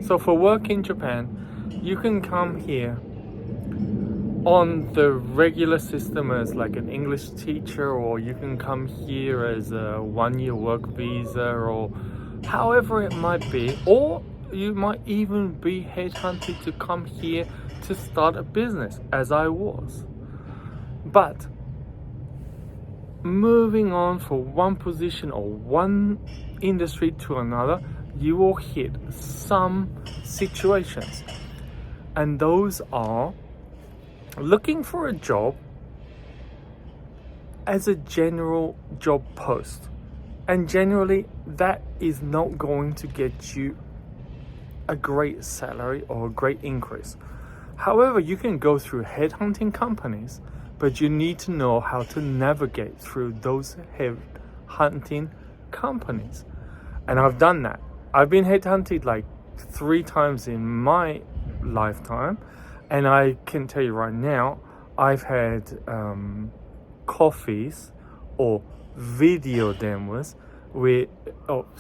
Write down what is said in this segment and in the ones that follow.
So for work in Japan, you can come here on the regular system as like an English teacher, or you can come here as a 1-year work visa, or however it might be, or you might even be headhunted to come here to start a business, as I was. But moving on from one position or one industry to another, you will hit some situations, and those are looking for a job as a general job post, and generally that is not going to get you a great salary or a great increase. However, you can go through headhunting companies, but you need to know how to navigate through those headhunting companies. And I've done that. I've been headhunted like 3 times in my lifetime, and I can tell you right now, I've had coffees or video demos with,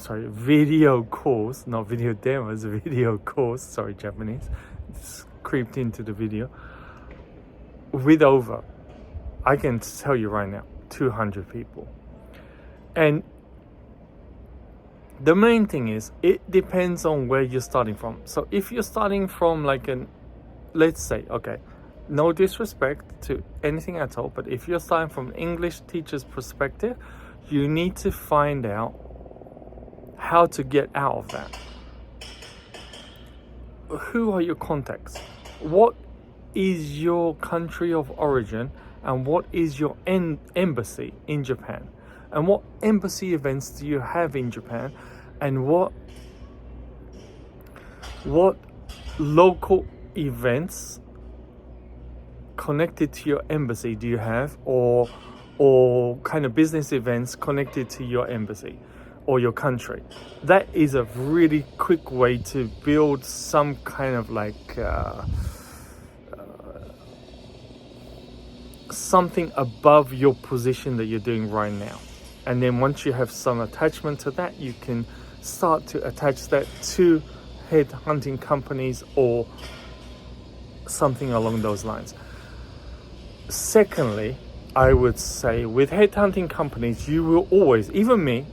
video calls, not video demos, video calls, sorry, Japanese, it's creeped into the video, with over, I can tell you right now, 200 people. And the main thing is, it depends on where you're starting from. So if you're starting from like let's say, okay, no disrespect to anything at all, but if you're starting from an English teacher's perspective, you need to find out how to get out of that. Who are your contacts? What is your country of origin, and what is your embassy in Japan? And what embassy events do you have in Japan? And what local events connected to your embassy do you have, or kind of business events connected to your embassy or your country? That is a really quick way to build some kind of like something above your position that you're doing right now. And then once you have some attachment to that, you can start to attach that to headhunting companies or something along those lines. Secondly, I would say with headhunting companies, you will always, even me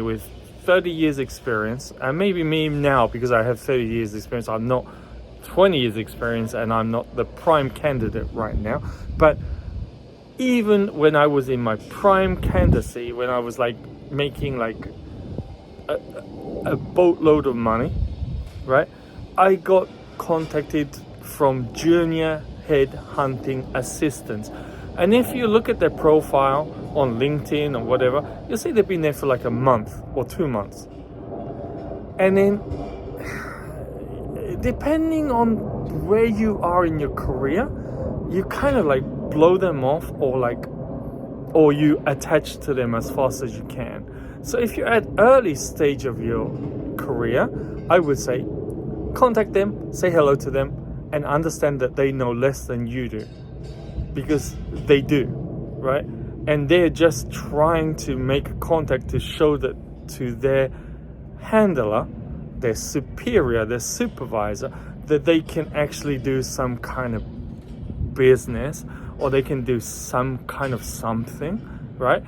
with 30 years experience, and maybe me now because I have 30 years experience, I'm not 20 years experience and I'm not the prime candidate right now, but even when I was in my prime candidacy, when I was like making like a boatload of money, right? I got contacted from junior headhunting assistants. And if you look at their profile on LinkedIn or whatever, you'll see they've been there for like a month or 2 months. And then depending on where you are in your career, you kind of like blow them off, or you attach to them as fast as you can. So if you're at early stage of your career, I would say contact them, say hello to them, and understand that they know less than you do, because they do, right? And they're just trying to make a contact to show that to their handler, their superior, their supervisor, that they can actually do some kind of business, or they can do some kind of something, right?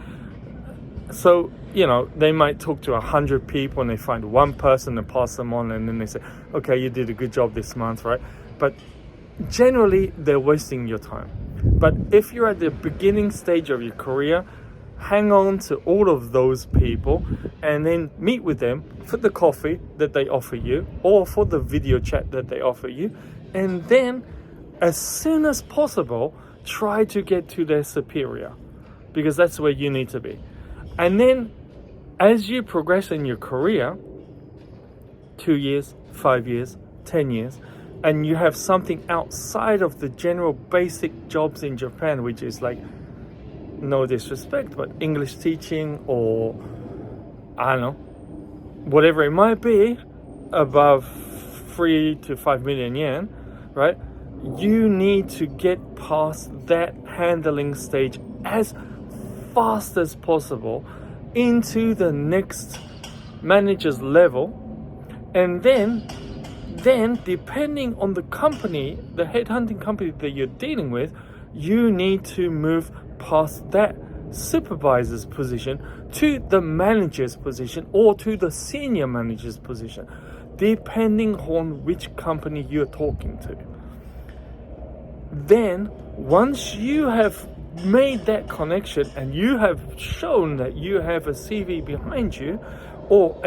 So, you know, they might talk to 100 people and they find one person and pass them on, and then they say, okay, you did a good job this month, right? But generally, they're wasting your time. But if you're at the beginning stage of your career, hang on to all of those people and then meet with them for the coffee that they offer you, or for the video chat that they offer you. And then, as soon as possible, try to get to their superior, because that's where you need to be. And then as you progress in your career, 2 years, 5 years, 10 years, and you have something outside of the general basic jobs in Japan, which is like, no disrespect, but English teaching, or I don't know, whatever it might be, above 3 to 5 million yen, right? You need to get past that handling stage as fast as possible into the next manager's level, and then then depending on the company, the headhunting company that you're dealing with, you need to move past that supervisor's position to the manager's position or to the senior manager's position, depending on which company you're talking to. Then once you have made that connection and you have shown that you have a CV behind you, or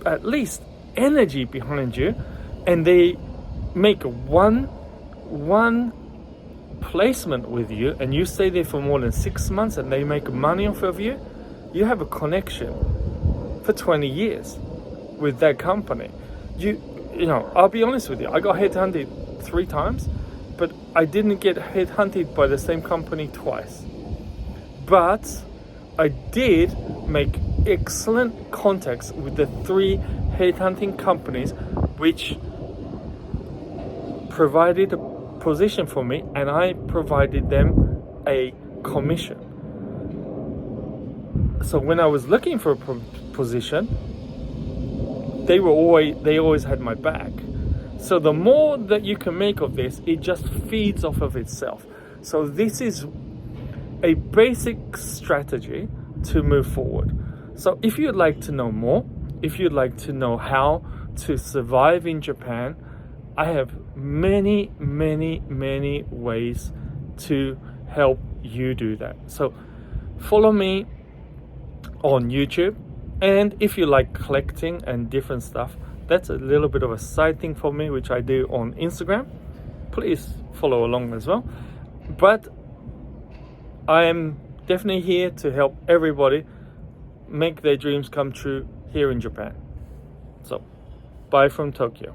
at least energy behind you, and they make one placement with you and you stay there for more than 6 months and they make money off of you, you have a connection for 20 years with that company. You know, I'll be honest with you, I got headhunted 3 times, but I didn't get headhunted by the same company twice. But I did make excellent contacts with the 3 headhunting companies which provided a position for me, and I provided them a commission. So when I was looking for a position, they always had my back. So the more that you can make of this, it just feeds off of itself. So this is a basic strategy to move forward. So if you'd like to know more, if you'd like to know how to survive in Japan, I have many ways to help you do that. So follow me on YouTube, and if you like collecting and different stuff, that's a little bit of a side thing for me, which I do on Instagram. Please follow along as well. But I am definitely here to help everybody make their dreams come true here in Japan. So, bye from Tokyo.